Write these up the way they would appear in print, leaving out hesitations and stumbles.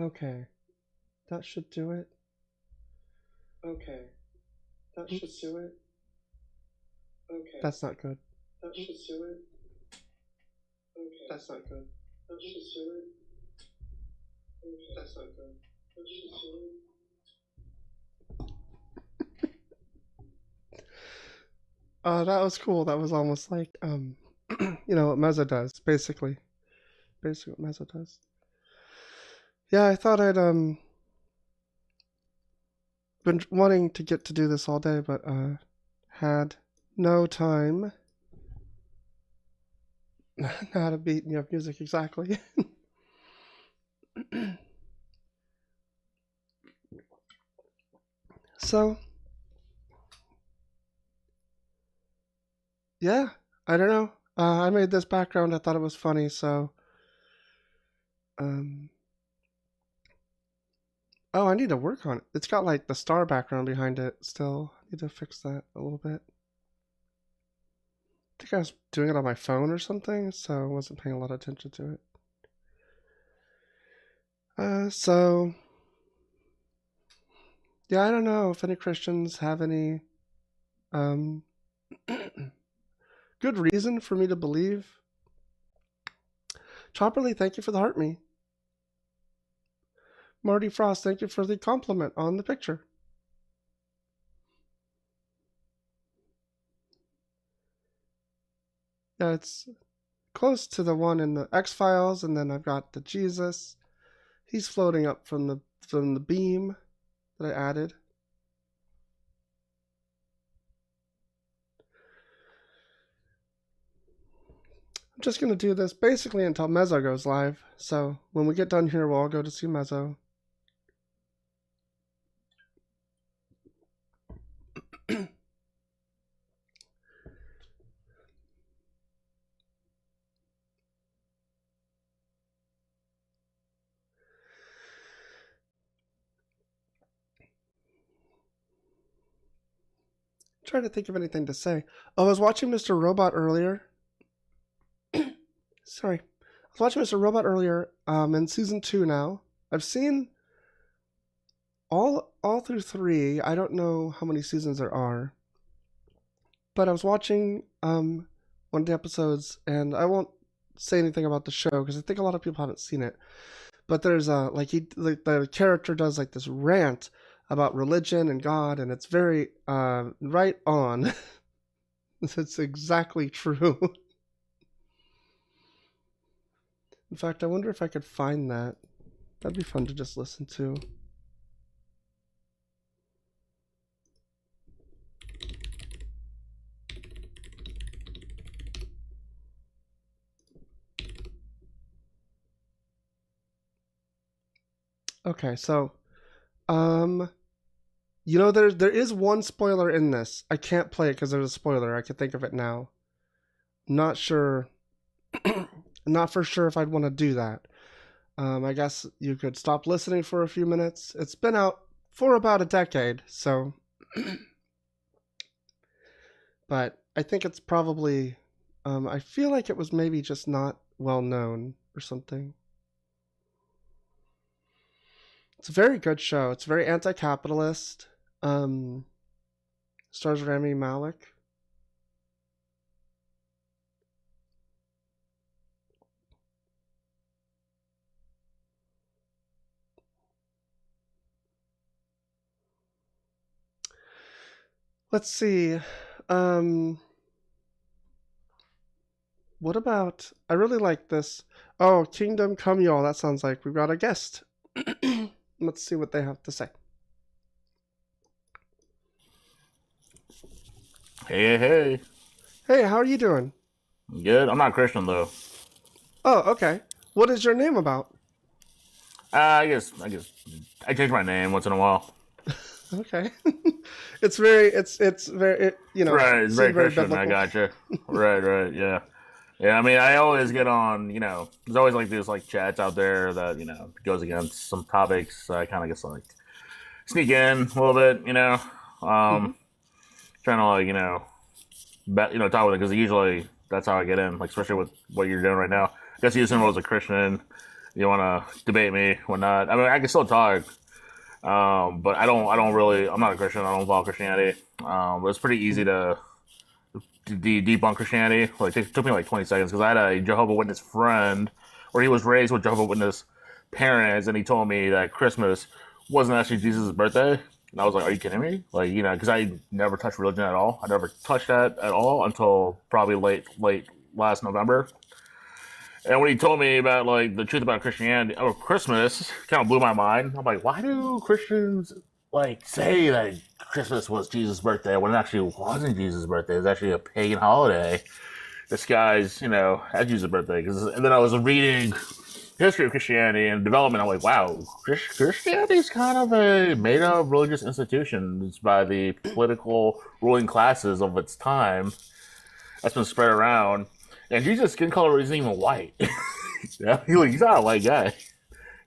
Okay, that should do it. Okay, that should Oops, do it. Okay, that's not good. that should do it. Okay, That's not good. that should do it. Okay, that's not good. That should do it. That was cool. That was almost like what Mezzo does, basically. Basically what Mezzo does. Yeah, I thought I'd been wanting to get to do this all day, but had no time. Not how to beat music exactly. So yeah, I don't know. I made this background. I thought it was funny, so um. Oh, I need to work on it. It's got like the star background behind it still. I need to fix that a little bit. I think I was doing it on my phone or something, so I wasn't paying a lot of attention to it. So yeah, I don't know if any Christians have any um good reason for me to believe. Chopperly, thank you for the heart me. Marty Frost, thank you for the compliment on the picture. Yeah, it's close to the one in the X-Files, and then I've got the Jesus. He's floating up from the beam that I added. I'm just going to do this basically until Mezzo goes live. So when we get done here, we'll all go to see Mezzo. Trying to think of anything to say. Oh, I was watching Mr. Robot earlier. Sorry. I was watching Mr. Robot earlier in season 2 now. I've seen all through 3. I don't know how many seasons there are. But I was watching one of the episodes, and I won't say anything about the show because I think a lot of people haven't seen it. But there's the character does like this rant about religion and God, and it's very right on. It's exactly true. In fact, I wonder if I could find that. That'd be fun to just listen to. Okay, so there is one spoiler in this. I can't play it because there's a spoiler. I can think of it now. Not sure. Not for sure if I'd want to do that. I guess you could stop listening for a few minutes. It's been out for about a decade, so. But I think it's probably. I feel like it was maybe just not well known or something. It's a very good show. It's very anti-capitalist. Stars Rami Malek. Let's see. What about? I really like this. Oh, Kingdom Come Y'all. That sounds like we've got a guest. Let's see what they have to say. Hey. Hey, how are you doing? Good. I'm not Christian though. Oh, okay. What is your name about? I guess I change my name once in a while. Okay. It's very Right, it's very Christian. biblical. I gotcha. Right, yeah. Yeah, I mean, I always get on, there's always like these like chats out there that, goes against some topics. So I kind of just like sneak in a little bit, trying to like, talk with it because usually that's how I get in, like especially with what you're doing right now. I guess you assume I was a Christian, you want to debate me, whatnot. I mean, I can still talk, but I don't really. I'm not a Christian. I don't follow Christianity. But it's pretty easy to debunk Christianity. Like, it took me like 20 seconds because I had a Jehovah Witness friend, or he was raised with Jehovah Witness parents, and he told me that Christmas wasn't actually Jesus' birthday. And I was like, "Are you kidding me?" Like, because I never touched religion at all. I never touched that at all until probably late last November. And when he told me about like the truth about Christianity or Christmas, kind of blew my mind. I'm like, why do Christians like say that Christmas was Jesus' birthday when it actually wasn't Jesus' birthday? It's actually a pagan holiday. This guy's, had Jesus' birthday. And then I was reading history of Christianity and development. I'm like, wow, Christianity is kind of a made-up religious institution. It's by the political ruling classes of its time that's been spread around. And Jesus' skin color isn't even white. He's not a white guy.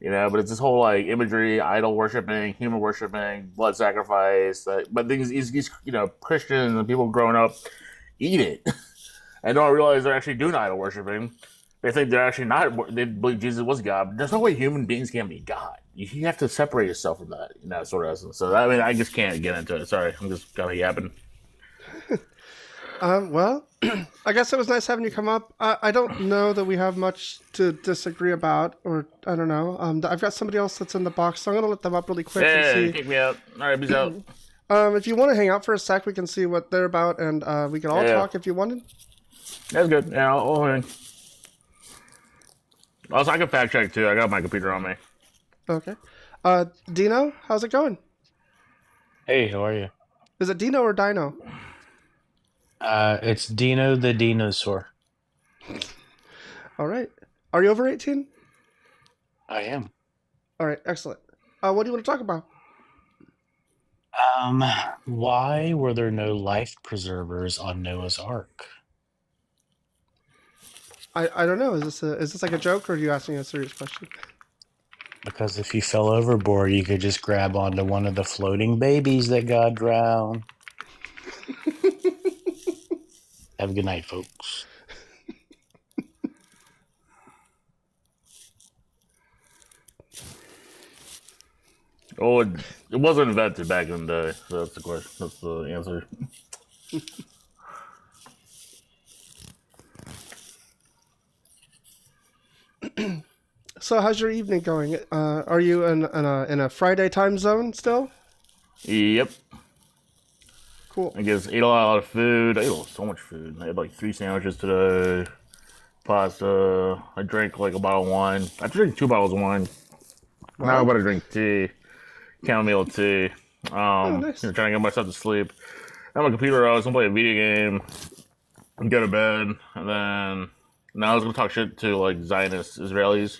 But it's this whole like imagery, idol worshiping, human worshiping, blood sacrifice. But these Christians and people growing up eat it and don't realize they're actually doing idol worshiping. They think they're actually not. They believe Jesus was God. There's no way human beings can be God. You have to separate yourself from that, sort of essence. So I mean, I just can't get into it. Sorry, I'm just kind of yapping. Well, I guess it was nice having you come up. I don't know that we have much to disagree about, or I don't know. I've got somebody else that's in the box, so I'm going to let them up really quick and see. Kick me out. All right, peace out. If you want to hang out for a sec, we can see what they're about, and we can all talk if you wanted. That's good. Yeah, I'll hang. Also, I can fact check too. I got my computer on me. Okay. Dino, how's it going? Hey, how are you? Is it Dino or Dino? It's Dino the Dinosaur. All right. Are you over 18? I am. All right, excellent. What do you want to talk about? Why were there no life preservers on Noah's Ark? I don't know. Is this like a joke, or are you asking a serious question? Because if you fell overboard, you could just grab onto one of the floating babies that got drowned. Have a good night, folks. Oh, it wasn't invented back in the day. So that's the question. That's the answer. So, how's your evening going? Are you in a Friday time zone still? Yep. Cool. I guess ate a lot of food. I ate so much food. I had like 3 sandwiches today. Pasta. I drank like a bottle of wine. I drank 2 bottles of wine. Wow. Now I'm about to drink tea. Chamomile tea. Nice. Trying to get myself to sleep. I have my computer. I was gonna play a video game. And go to bed, and then now I was gonna talk shit to like Zionist Israelis.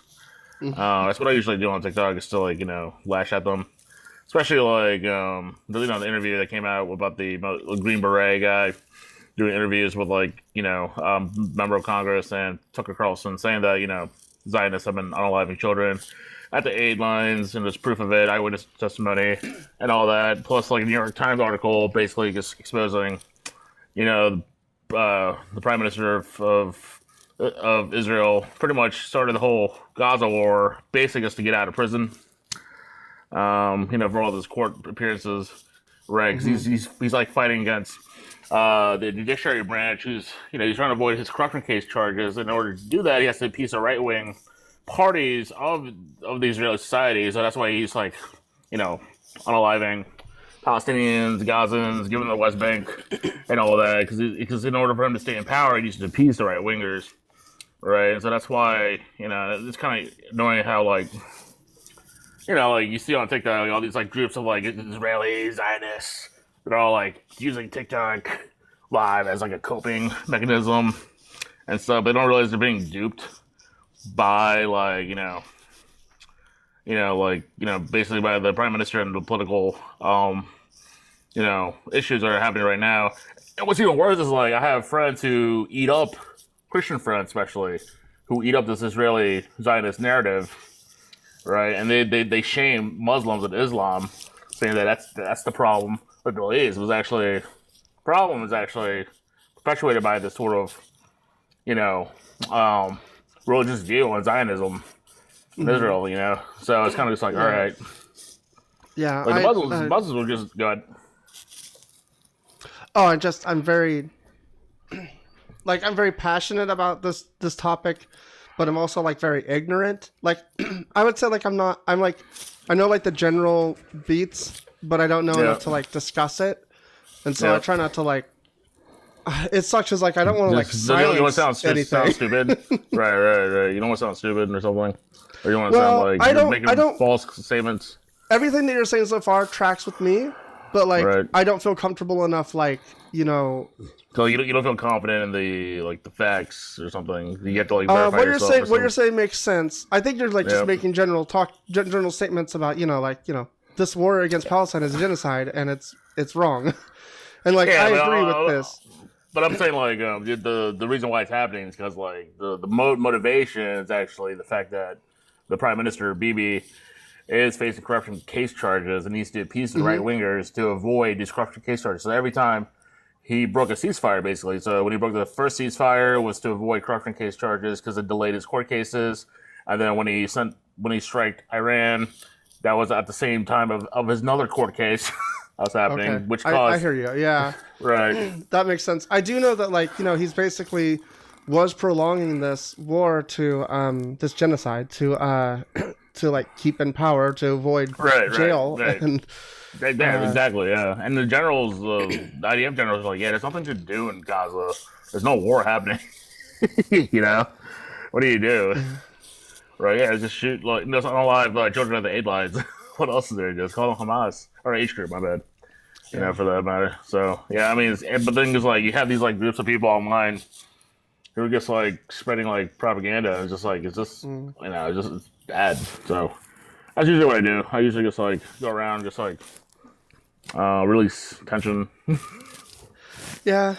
That's what I usually do on TikTok. Is to like lash at them, especially like the interview that came out about the Green Beret guy doing interviews with like member of Congress and Tucker Carlson saying that Zionists have been unaliving children at the aid lines, and there's proof of it, eyewitness testimony, and all that. Plus, like a New York Times article basically just exposing the prime minister of Israel pretty much started the whole Gaza war basically just to get out of prison. For all those court appearances, right? Because he's like fighting against the judiciary branch, who's he's trying to avoid his corruption case charges. In order to do that, he has to appease the right wing parties of the Israeli society. So that's why he's like unaliving Palestinians, Gazans, giving the West Bank, and all that, because in order for him to stay in power, he needs to appease the right wingers, right? And so that's why it's kind of annoying how like you see on TikTok all these like groups of like Israeli Zionists that are all like using TikTok live as like a coping mechanism and stuff. They don't realize they're being duped by like basically by the prime minister and the political, issues that are happening right now. And what's even worse is like I have friends who eat up Christian friends, especially who eat up this Israeli Zionist narrative, right? And they shame Muslims and Islam, saying that that's the problem with the Middle East. Problem is actually perpetuated by this sort of religious view on Zionism. in Mhm. Israel, you know. So it's kind of just like, Yeah. all right, Yeah, like the Muslims will just go ahead. oh, I'm very like I'm very passionate about this topic, but I'm also like very ignorant. Like I would say like I'm like I know like the general beats, but I don't know Yeah. enough to like discuss it. And so Yeah. I try not to like it sucks because like I don't want to like You don't want silence to sound anything. stupid, right. You don't want to sound stupid or something, or you don't want to Well, sound like I you're don't- making I don't- false statements. Everything that you're saying so far tracks with me, but like Right. I don't feel comfortable enough like, you know, So you don't feel confident in the facts or something. You have to like verify what you're yourself. saying or what you're something. saying makes sense. I think you're like just Yep. making general statements about, you know, like, you know, this war against Palestine is a genocide and it's wrong. And like Yeah, I but, agree with this. But I'm saying like the reason why it's happening is because like the motivation is actually the fact that the Prime Minister Bibi is facing corruption case charges and needs to appease the Mhm. right wingers to avoid these corruption case charges. So every time he broke a ceasefire, basically. So when he broke the first ceasefire, was to avoid corruption case charges because it delayed his court cases. And then when he striked Iran, that was at the same time of his another court case that was happening, Okay. which I caused hear you. Yeah. right. That makes sense. I do know that like, you know, he's basically was prolonging this war to this genocide to to like keep in power to avoid Right, jail right. and Yeah, exactly. Yeah, and the generals, the IDF generals, are like, yeah, there's nothing to do in Gaza. There's no war happening. You know, what do you do? Right? Yeah, just shoot like there's not a lot of children of the aid lines. What else is there? Just call them Hamas or H group. My bad. You know, for that matter. So yeah, I mean, but the thing is, like, you have these like groups of people online who are just like spreading like propaganda. It's just like it's just you know, it's bad. So that's usually what I do. I usually just like go around, just like release tension. yeah.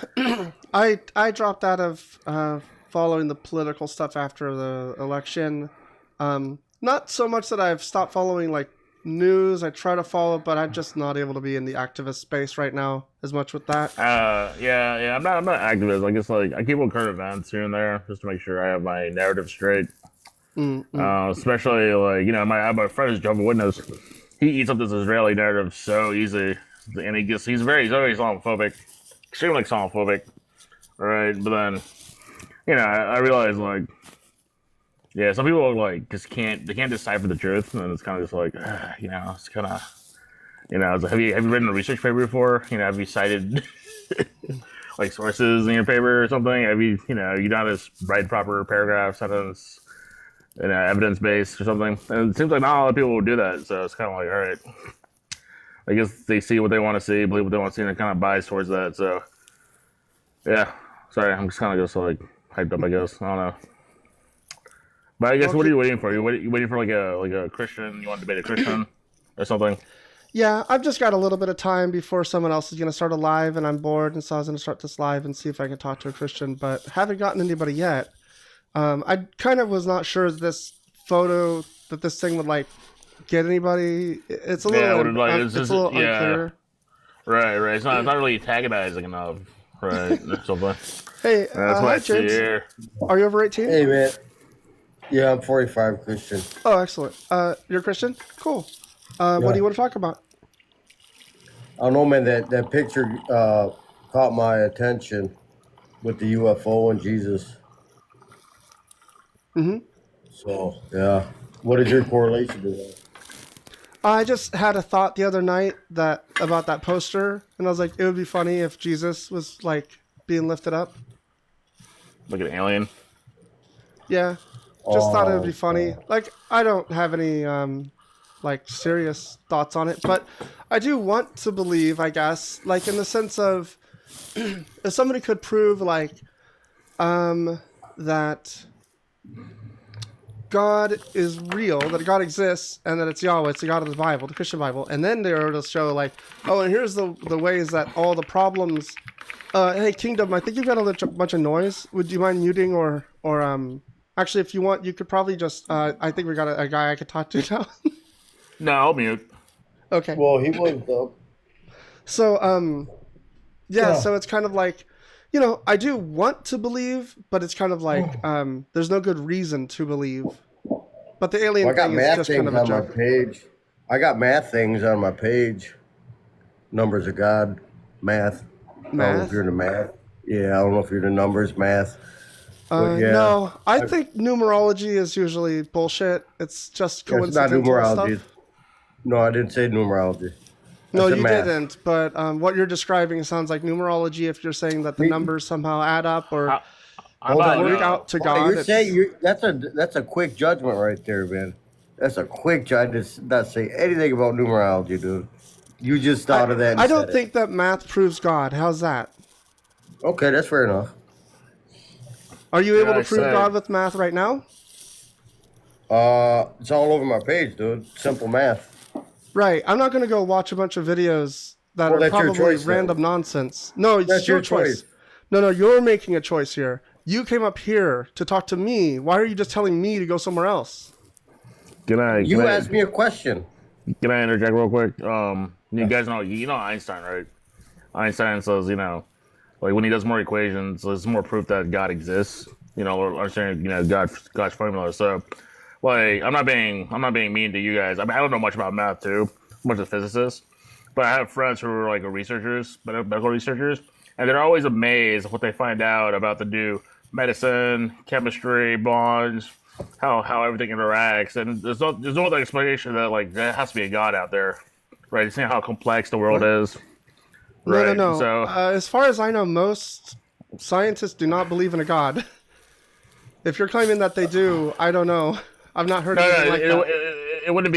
I dropped out of following the political stuff after the election. Not so much that I've stopped following like news. I try to follow, but I'm just not able to be in the activist space right now as much with that. Yeah. I'm not an activist. I guess like I keep on current events here and there just to make sure I have my narrative straight. Especially like, you know, my friend is Jehovah's Witness. He eats up this Israeli narrative so easy, and he's very Islamophobic, extremely Islamophobic, right? But then, you know, I realize like, yeah, some people like just can't decipher the truth, and it's kind of just like, you know, it's kind of, you know, it's like, have you written a research paper before? You know, have you cited like sources in your paper or something? Have you know how to write proper paragraph sentence? You know, evidence based or something. And it seems like not a lot of people will do that. So it's kind of like, all right, I guess they see what they want to see, believe what they want to see, and they're kind of biased towards that. So yeah, sorry, I'm just kind of just like hyped up, I guess. I don't know. But I guess what are you waiting for? You waiting for like a Christian? You want to debate a Christian or something? Yeah, I've just got a little bit of time before someone else is going to start a live, and I'm bored, and so I was going to start this live and see if I can talk to a Christian, but haven't gotten anybody yet. I kind of was not sure this photo that this thing would like get anybody. It's a little, it's a little unclear. Right. It's not really antagonizing enough, right? Or something. Hey, That's hi, what I see James. here. Are you over 18? Hey, man. Yeah, I'm 45 Christian. Oh, excellent. You're a Christian? Cool. What do you want to talk about? I don't know, man. That picture caught my attention with the UFO and Jesus. Mm-hmm. So, yeah. What is your correlation to that? I just had a thought the other night about that poster, and I was like, it would be funny if Jesus was like being lifted up. Like an alien. Yeah, just thought it would be funny. Like, I don't have any like serious thoughts on it, but I do want to believe, I guess, like in the sense of if somebody could prove like that God is real, that God exists, and that it's Yahweh, it's the God of the Bible, the Christian Bible, and then they were to show like, oh, and here's the ways that all the problems. Hey, Kingdom, I think you've got a bunch of noise. Would you mind muting or actually, if you want, you could probably just. I think we got a guy I could talk to now. No, I'll mute. Okay. Well, he was up. So yeah, Yeah. so it's kind of like, you know, I do want to believe, but it's kind of like there's no good reason to believe. But the alien Well, I got thing is math just kind things of a on my joke. page. I got math things on my page. Numbers of God, math. I don't know if Math? you're into math. Yeah, I don't know if you're into numbers, math. But yeah, No, I I, think numerology is usually bullshit. It's just yeah, it's not coincidental numerology. stuff. No, I didn't say numerology. I No, said you math. didn't. But what you're describing sounds like numerology. If you're saying that the Me, numbers somehow add up or How, how hold about on. work out to Hold on. God, You're saying it's that's a quick judgment right there, man. That's a quick judgment. I did not say anything about numerology, dude. You just I thought of that and I said don't it. think that math proves God. How's that? Okay, that's fair enough. Are you can able to I prove say? God with math right now? It's all over my page, dude. Simple math. Right. I'm not going to go watch a bunch of videos that Well, are that's your probably choice then. random nonsense. No, it's That's your your choice. choice. No, you're making a choice here. You came up here to talk to me. Why are you just telling me to go somewhere else? Can I can You I asked me a question. can I interject real quick? You guys know Einstein, right? Einstein says, like when he does more equations, there's more proof that God exists. Or understanding, God's formula. So, like, I'm not being mean to you guys. I mean, I don't know much about math too, much of physicists, but I have friends who are like researchers, medical researchers, and they're always amazed at what they find out about the new medicine, chemistry, bonds, how everything interacts, and there's no other explanation that like there has to be a God out there, right? Seeing how complex the world What? is, No, right? no. So As far as I know, most scientists do not believe in a God. If you're claiming that they do, I don't know. I've not heard no, anything no, like that. it wouldn't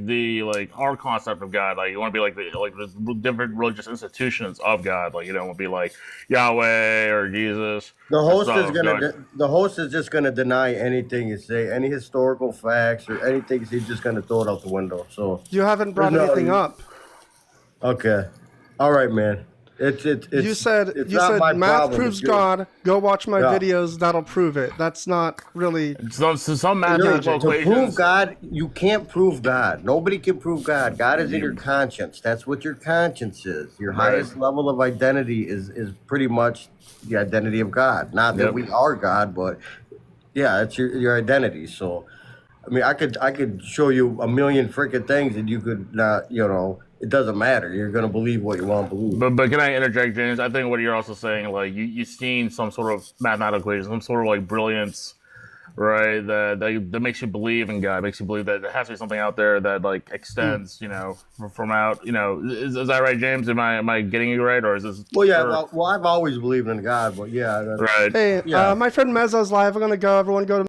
be like our concept of God. Like it wouldn't be like the different religious institutions of God. Like it would be like Yahweh or Jesus The and host is stuff. gonna. Going, The host is just gonna deny anything you say, any historical facts or anything. He's just gonna throw it out the window. So You haven't there's brought anything no. up. Okay. All right, man. It's it's You it's said it's you not said my math problem. It's proves yours. God. Go watch my Yeah. videos. That'll prove it. That's not really some mathematical engaging. To prove equations. God, you can't prove God. Nobody can prove God. God is in your conscience. That's what your conscience is. Your Right. highest level of identity is pretty much the identity of God. Not that Yep. we are God, but yeah, it's your identity. So, I mean, I could show you a million freaking things and you could not. It doesn't matter. You're gonna believe what you want to believe. But can I interject, James? I think what you're also saying, like you've seen some sort of mathematical equation, some sort of like brilliance, right? That makes you believe in God, makes you believe that there has to be something out there that like extends, from out. Is that right, James? Am I getting you right, or is this Well, yeah. or Well, I've always believed in God, but yeah, right? Hey, yeah. my friend Mezzo's live. I'm gonna go. Everyone go to.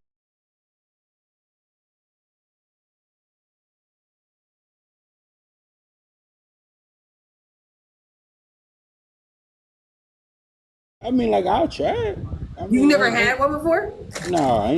I mean, like I'll try it. I You mean, never had one before? no, I